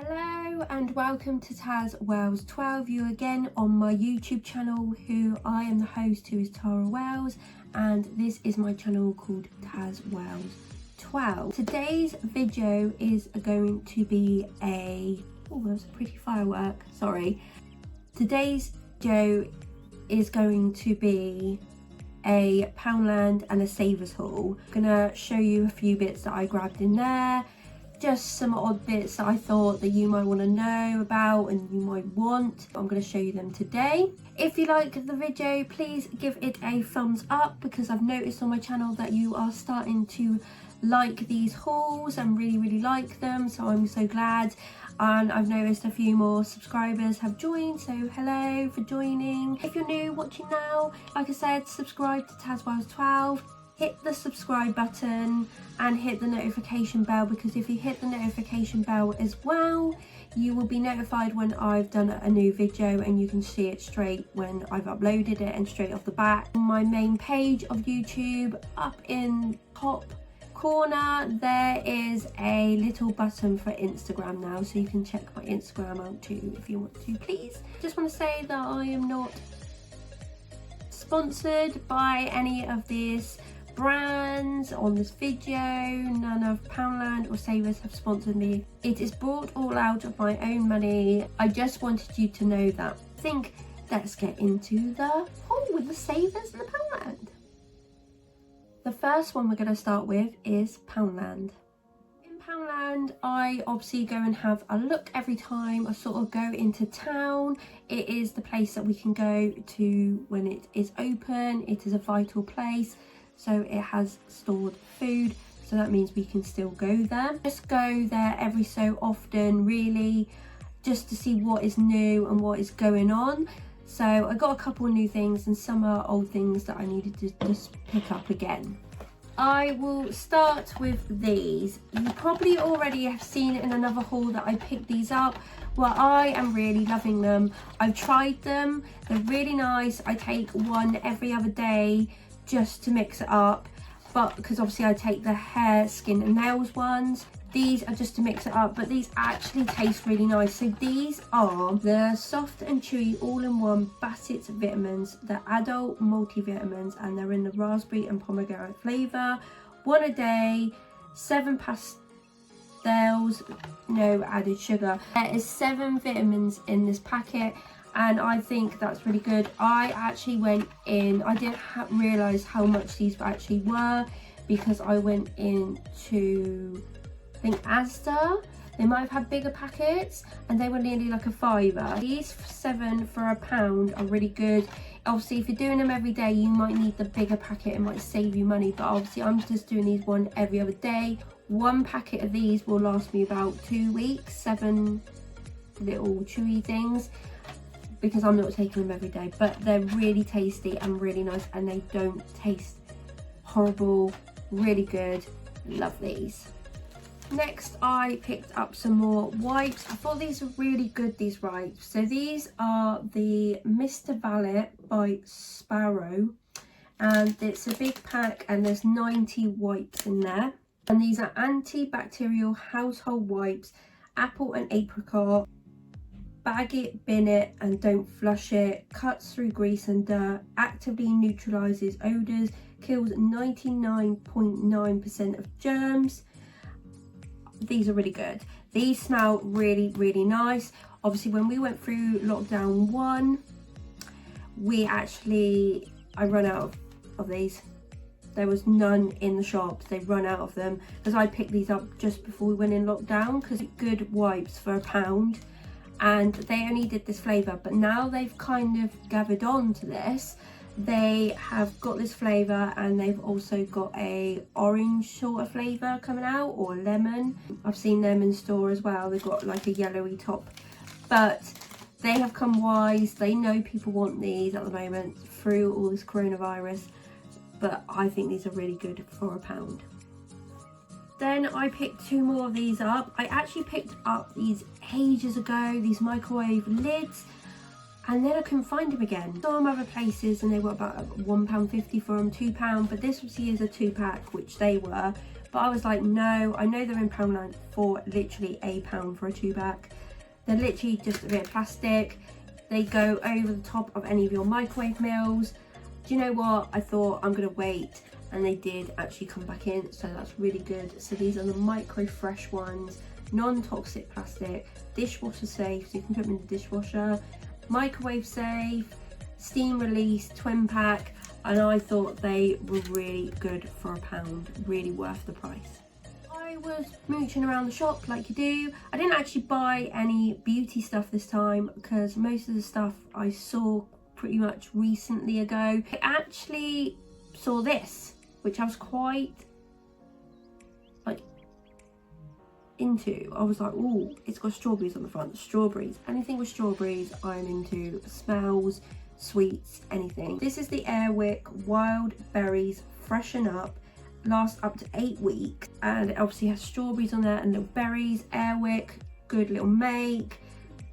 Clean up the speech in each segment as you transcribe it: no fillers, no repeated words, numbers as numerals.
Hello and welcome to tazwells12, you again on my YouTube channel, who I am the host, who is Tara Wells, and this is my channel called tazwells12. Today's video is going to be that was a pretty firework, sorry. Today's video is going to be a Poundland and a Savers haul. I'm gonna show you a few bits that I grabbed in there, just some odd bits that I thought that you might want to know about and you might want. I'm going to show you them today. If you like the video, please give it a thumbs up, because I've noticed on my channel that you are starting to like these hauls and really like them, so I'm so glad. And I've noticed a few more subscribers have joined, so hello for joining. If you're new watching now, like I said, subscribe to tazwells12. Hit the subscribe button and hit the notification bell, because if you hit the notification bell as well, you will be notified when I've done a new video, and you can see it straight when I've uploaded it and straight off the bat. On my main page of YouTube, up in top corner, there is a little button for Instagram now, so you can check my Instagram out too if you want to, please. Just want to say that I am not sponsored by any of these brands on this video. None of Poundland or Savers have sponsored me. It is brought all out of my own money. I just wanted you to know that. I think let's get into the haul with the Savers and the Poundland. The first one we're going to start with is Poundland. In Poundland, I obviously go and have a look every time I sort of go into town. It is the place that we can go to when it is open. It is a vital place. So it has stored food, so that means we can still go there. Just go there every so often, really, just to see what is new and what is going on. So I got a couple of new things, and some are old things that I needed to just pick up again. I will start with these. You probably already have seen it in another haul that I picked these up. Well, I am really loving them. I've tried them, they're really nice. I take one every other day just to mix it up, but because obviously I take the hair, skin and nails ones. These are just to mix it up, but these actually taste really nice. So these are the soft and chewy all-in-one Bassetts vitamins, the adult multivitamins, and they're in the raspberry and pomegranate flavour. One a day, 7 pastels, no added sugar. There is 7 vitamins in this packet, and I think that's really good. I actually went in, I didn't realise how much these actually were, because I went into, I think, Asda. They might have had bigger packets and they were nearly like a £5. These 7 for £1 are really good. Obviously, if you're doing them every day, you might need the bigger packet. It might save you money, but obviously I'm just doing these one every other day. One packet of these will last me about 2 weeks, 7 little chewy things, because I'm not taking them every day. But they're really tasty and really nice, and they don't taste horrible. Really good. Love these. Next, I picked up some more wipes. I thought these were really good, these wipes. So these are the Mr. Valet by Sparrow, and it's a big pack, and there's 90 wipes in there. And these are antibacterial household wipes, apple and apricot. Bag it, bin it, and don't flush it. Cuts through grease and dirt, actively neutralises odours, kills 99.9% of germs. These are really good. These smell really nice. Obviously, when we went through lockdown 1, I run out of these. There was none in the shops. They run out of them, because I picked these up just before we went in lockdown, because good wipes for £1. And they only did this flavour, but now they've kind of gathered on to this. They have got this flavour, and they've also got a orange sort of flavour coming out, or lemon. I've seen them in store as well. They've got like a yellowy top, but they have come wise. They know people want these at the moment through all this coronavirus, but I think these are really good for £1. Then I picked 2 more of these up. I actually picked up these ages ago, these microwave lids, and then I couldn't find them again. Saw them other places and they were about £1.50 for them, £2, but this obviously is a 2-pack, which they were, But I was like, no, I know they're in Poundland for literally £1 for a 2-pack. They're literally just a bit of plastic. They go over the top of any of your microwave meals. Do you know what? I thought I'm gonna wait, and they did actually come back in, so that's really good. So these are the micro fresh ones, non-toxic plastic, dishwasher safe, so you can put them in the dishwasher, microwave safe, steam release, twin pack, and I thought they were really good for £1, really worth the price. I was mooching around the shop like you do. I didn't actually buy any beauty stuff this time because most of the stuff I saw pretty much recently ago. I actually saw this, which I was quite like into. I was like, oh, it's got strawberries on the front. Strawberries, anything with strawberries I'm into. Smells, sweets, anything. This is the AIRWICK Wild Berries Freshen Up, lasts up to 8 weeks, and it obviously has strawberries on there and little berries. AIRWICK, good little make.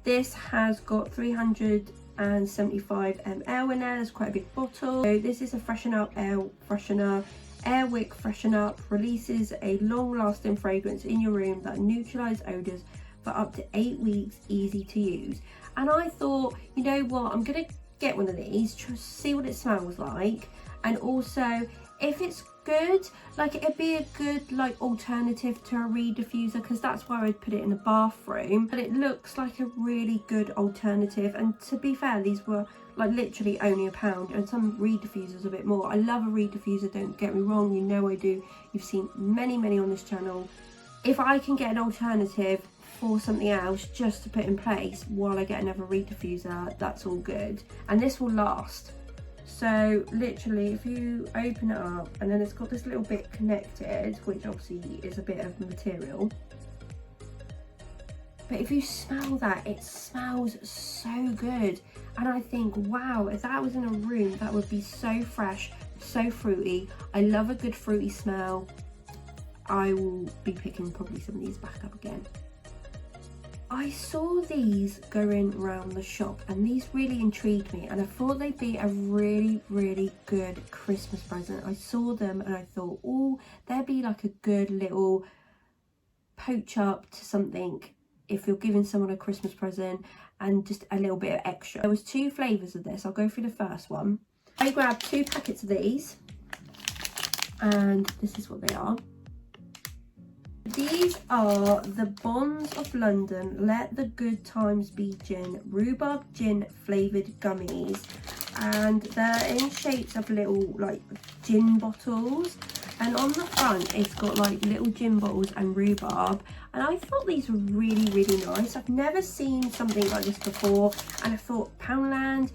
This has got 375 ml in there. There's quite a big bottle. So this is a Freshen Up air freshener. AIRWICK Freshen Up releases a long-lasting fragrance in your room that neutralizes odors for up to 8 weeks, easy to use. And I thought, you know what, I'm gonna get one of these, just see what it smells like, and also if it's good, like it'd be a good like alternative to a reed diffuser, because that's where I'd put it in the bathroom. But it looks like a really good alternative, and to be fair, these were like literally only £1, and some reed diffusers a bit more. I love a reed diffuser, don't get me wrong, you know I do. You've seen many on this channel. If I can get an alternative for something else just to put in place while I get another reed diffuser, that's all good. And this will last. So literally, if you open it up, and then it's got this little bit connected, which obviously is a bit of material. But if you smell that, it smells so good. And I think, wow, if that was in a room, that would be so fresh, so fruity. I love a good fruity smell. I will be picking probably some of these back up again. I saw these going around the shop, and these really intrigued me, and I thought they'd be a really good Christmas present. I saw them and I thought, oh, they'd be like a good little poach up to something if you're giving someone a Christmas present, and just a little bit of extra. There was 2 flavours of this. I'll go through the first one. I grabbed 2 packets of these, and this is what they are. These are the Bonds of London Let the Good Times Be Gin Rhubarb Gin Flavoured Gummies, and they're in shapes of little like gin bottles, and on the front it's got like little gin bottles and rhubarb, and I thought these were really nice. I've never seen something like this before, and I thought Poundland,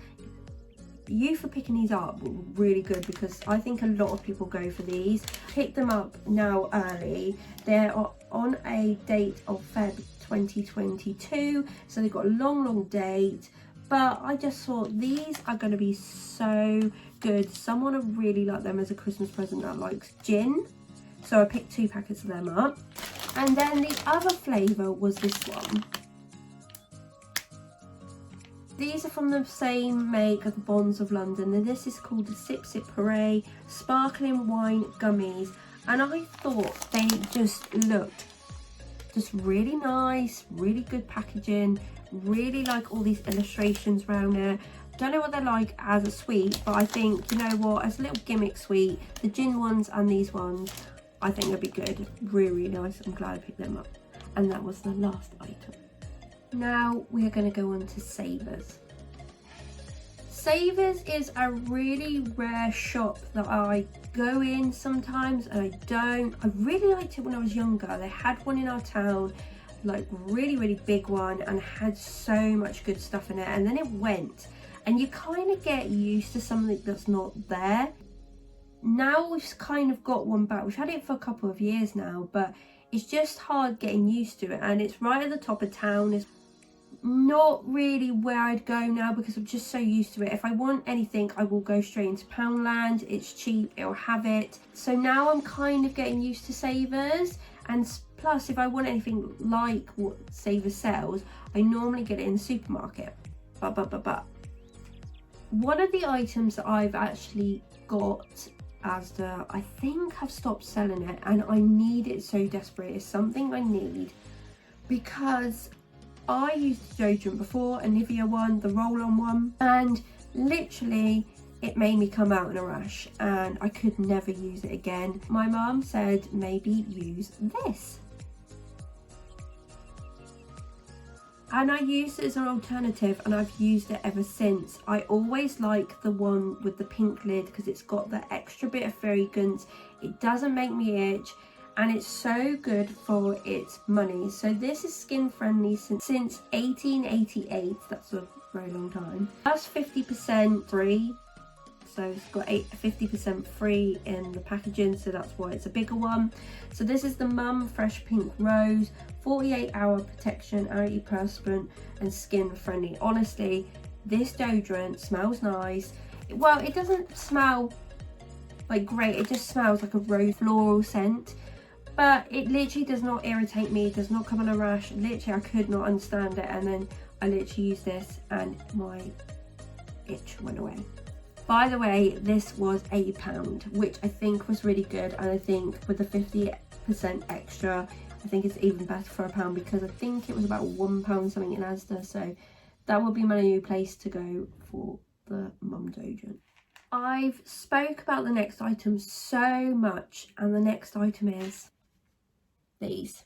you for picking these up were really good, because I think a lot of people go for these. Pick them up now early. They're on a date of Feb 2022, so they've got a long date, but I just thought these are going to be so good. Someone would really like them as a Christmas present that likes gin, so I picked 2 packets of them up. And then the other flavour was this one. These are from the same make of the Bonds of London, and this is called the Sip Parade Sparkling Wine Gummies, and I thought they just looked just really nice, really good packaging, really like all these illustrations around it. Don't know what they're like as a sweet, but I think, you know what, as a little gimmick sweet, the gin ones and these ones, I think they'll be good. Really nice. I'm glad I picked them up. And that was the last item. Now we are going to go on to Savers. Savers is a really rare shop that I go in sometimes and I don't. I really liked it when I was younger. They had one in our town, like really big one, and had so much good stuff in it, and then it went, and you kind of get used to something that's not there. Now we've kind of got one back. We've had it for a couple of years now, but it's just hard getting used to it, and it's right at the top of town. It's not really where I'd go now because I'm just so used to it. If I want anything, I will go straight into Poundland. It's cheap, it'll have it. So now I'm kind of getting used to Savers, and plus if I want anything like what Savers sells, I normally get it in the supermarket. But one of the items that I've actually got Asda. I think I've stopped selling it and I need it so desperate. It's something I need because I used deodorant before, a Nivea one, the roll-on one, and literally it made me come out in a rash and I could never use it again. My mum said maybe use this. And I used it as an alternative and I've used it ever since. I always like the one with the pink lid because it's got the extra bit of fragrance. It doesn't make me itch and it's so good for its money. So this is skin friendly since 1888. That's a very long time. That's 50% free. So it's got 50% free in the packaging, so that's why it's a bigger one. So this is the Mum Fresh Pink Rose, 48-hour protection, antiperspirant and skin friendly. Honestly, this deodorant smells nice. Well, it doesn't smell like great, it just smells like a rose floral scent, but it literally does not irritate me, it does not come on a rash. Literally, I could not understand it, and then I literally used this and my itch went away. By the way, this was £1, which I think was really good, and I think with the 50% extra, I think it's even better for £1 because I think it was about £1 something in Asda, so that would be my new place to go for the mum deodorant. I've spoke about the next item so much, and the next item is these.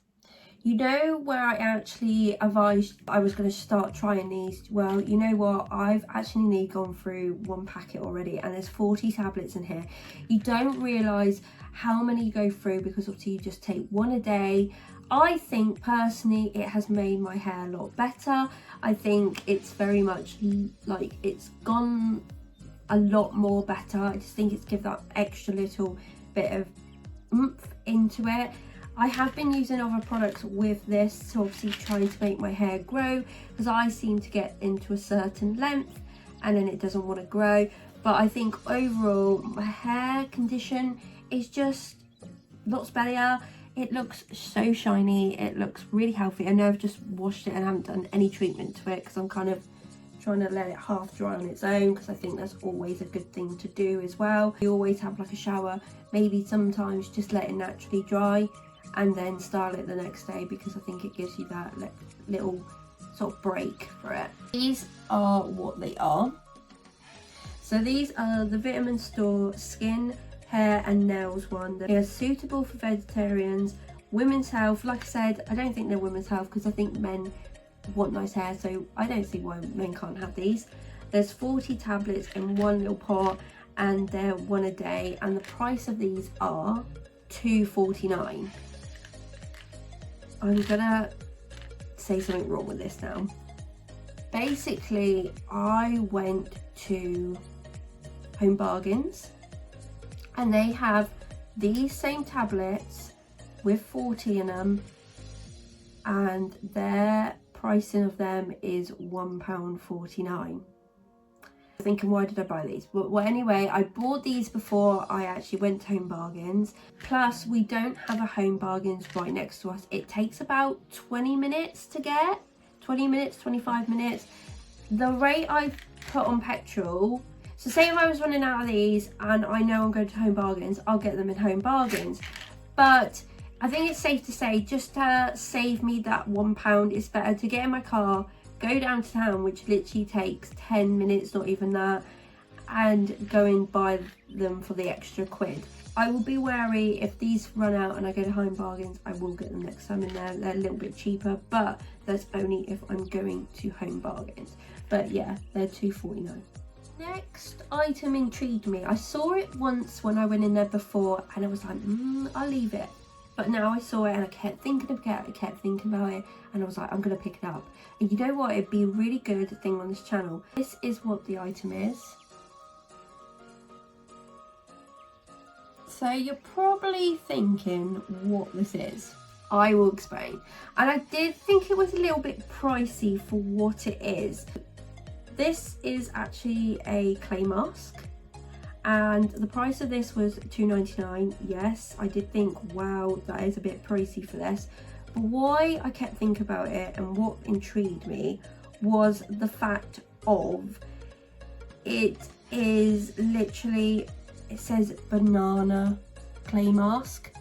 You know where I actually advised I was going to start trying these? Well, you know what? I've actually nearly gone through one packet already and there's 40 tablets in here. You don't realise how many you go through because obviously you just take one a day. I think personally it has made my hair a lot better. I think it's very much like it's gone a lot more better. I just think it's given that extra little bit of oomph into it. I have been using other products with this to obviously trying to make my hair grow because I seem to get into a certain length and then it doesn't want to grow. But I think overall my hair condition is just lots better. It looks so shiny, it looks really healthy. I know I've just washed it and haven't done any treatment to it because I'm kind of trying to let it half dry on its own because I think that's always a good thing to do as well. You always have like a shower, maybe sometimes just let it naturally dry and then style it the next day because I think it gives you that little sort of break for it. These are what they are. So these are the Vitamin Store Skin, Hair and Nails one. They are suitable for vegetarians, women's health. Like I said, I don't think they're women's health because I think men want nice hair, so I don't see why men can't have these. There's 40 tablets in one little pot and they're one a day, and the price of these are £2.49. I'm gonna say something wrong with this now. Basically, I went to Home Bargains and they have these same tablets with 40 in them and their pricing of them is £1.49. Thinking, why did I buy these? Well, anyway, I bought these before I actually went to Home Bargains. Plus, we don't have a Home Bargains right next to us. It takes about 20 minutes to get. 20 minutes, 25 minutes. The rate I put on petrol. So say if I was running out of these and I know I'm going to Home Bargains, I'll get them in Home Bargains. But I think it's safe to say, just to save me that £1, it's better to get in my car, go down to town, which literally takes 10 minutes, not even that, and go and buy them for the extra quid. I will be wary if these run out and I go to Home Bargains, I will get them next time in there. They're a little bit cheaper, but that's only if I'm going to Home Bargains. But yeah, they're £2.49. Next item intrigued me. I saw it once when I went in there before and I was like, I'll leave it. But now I saw it and I kept thinking about it, I kept thinking about it, and I was like, I'm going to pick it up. And you know what? It'd be a really good thing on this channel. This is what the item is. So you're probably thinking what this is. I will explain. And I did think it was a little bit pricey for what it is. This is actually a clay mask. And the price of this was £2.99. Yes, I did think, wow, that is a bit pricey for this. But why I kept thinking about it and what intrigued me was the fact of it is literally it says banana clay mask.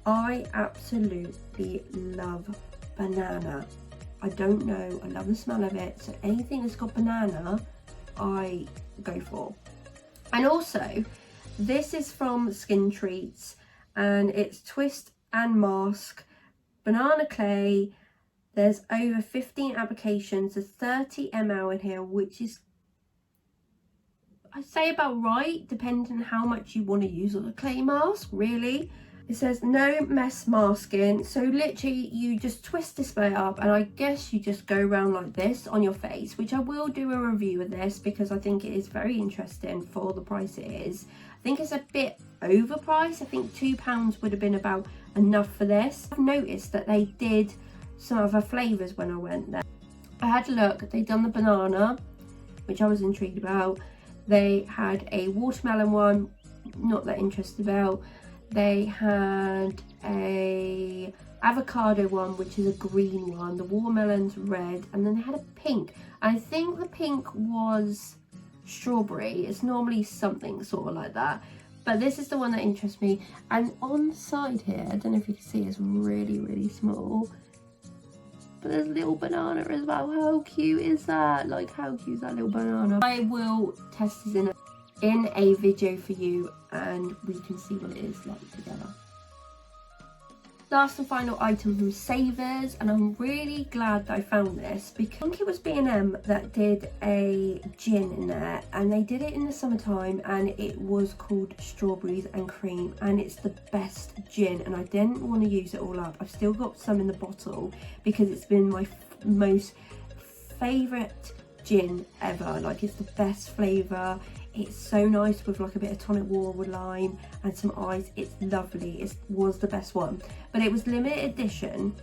I absolutely love banana. I don't know, I love the smell of it, so anything that's got banana I go for. And also this is from Skin Treats and it's twist and mask banana clay. There's over 15 applications, there's 30 ml in here, which is, I'd say, about right, depending on how much you want to use on a clay mask, really. It says no mess masking, so literally you just twist this bit up and I guess you just go around like this on your face, which I will do a review of this because I think it is very interesting for the price it is. I think it's a bit overpriced. I think £2 would have been about enough for this. I've noticed that they did some other flavours when I went there. I had a look, they'd done the banana, which I was intrigued about. They had a watermelon one, not that interested about. They had a avocado one, which is a green one. The watermelon's red, and then they had a pink. I think the pink was strawberry. It's normally something sort of like that, but this is the one that interests me. And on the side here, I don't know if you can see, it's really small, but there's a little banana as well. How cute is that? Like, how cute is that little banana? I will test this in a video for you and we can see what it is like together. Last and final item from Savers, and I'm really glad that I found this because I think it was B&M that did a gin in there, and they did it in the summertime and it was called Strawberries and Cream, and it's the best gin, and I didn't want to use it all up. I've still got some in the bottle because it's been my most favourite gin ever. Like, it's the best flavour. It's so nice with like a bit of tonic water with lime and some ice. It's lovely. It was the best one, but it was limited edition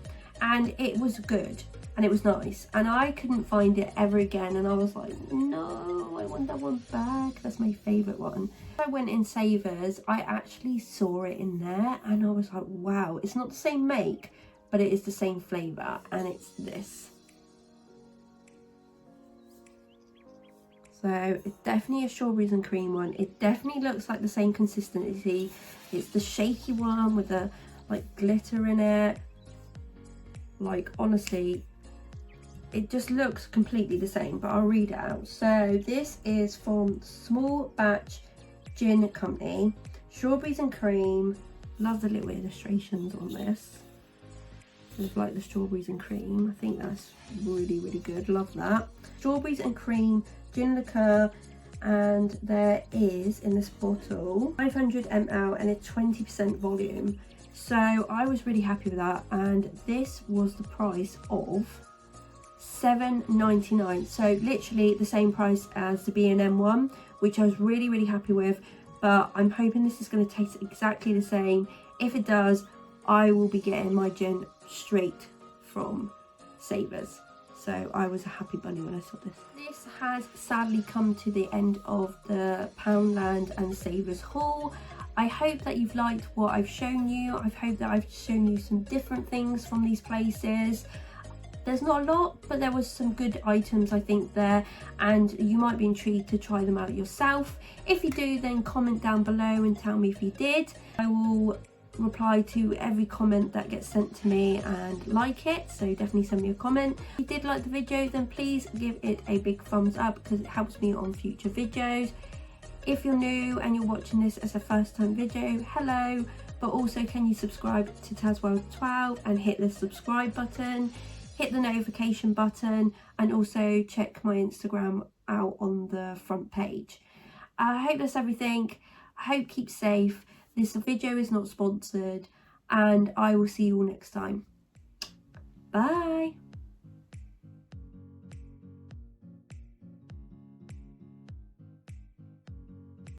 and it was good and it was nice, and I couldn't find it ever again, and I was like, no, I want that one back. That's my favourite one. I went in Savers, I actually saw it in there and I was like, wow, it's not the same make, but it is the same flavour, and it's this. So it's definitely a strawberries and cream one. It definitely looks like the same consistency. It's the shaky one with the like glitter in it. Like, honestly, it just looks completely the same, but I'll read it out. So this is from Small Batch Gin Company. Strawberries and cream. Love the little illustrations on this. With like the strawberries and cream. I think that's really good. Love that. Strawberries and cream gin liqueur, and there is in this bottle 500 ml and a 20% volume, so I was really happy with that, and this was the price of £7.99, so literally the same price as the B&M one, which I was really happy with. But I'm hoping this is going to taste exactly the same. If it does, I will be getting my gin straight from Savers. So I was a happy bunny when I saw this. This has sadly come to the end of the Poundland and Savers haul. I hope that you've liked what I've shown you. I hope that I've shown you some different things from these places. There's not a lot, but there was some good items I think there, and you might be intrigued to try them out yourself. If you do, then comment down below and tell me if you did. I will reply to every comment that gets sent to me and like it, so definitely send me a comment. If you did like the video, then please give it a big thumbs up because it helps me on future videos. If you're new and you're watching this as a first time video, hello, but also can you subscribe to tazwells12 and hit the subscribe button, hit the notification button, and also check my Instagram out on the front page. I hope that's everything. I hope keep safe. This video is not sponsored, and I will see you all next time. Bye.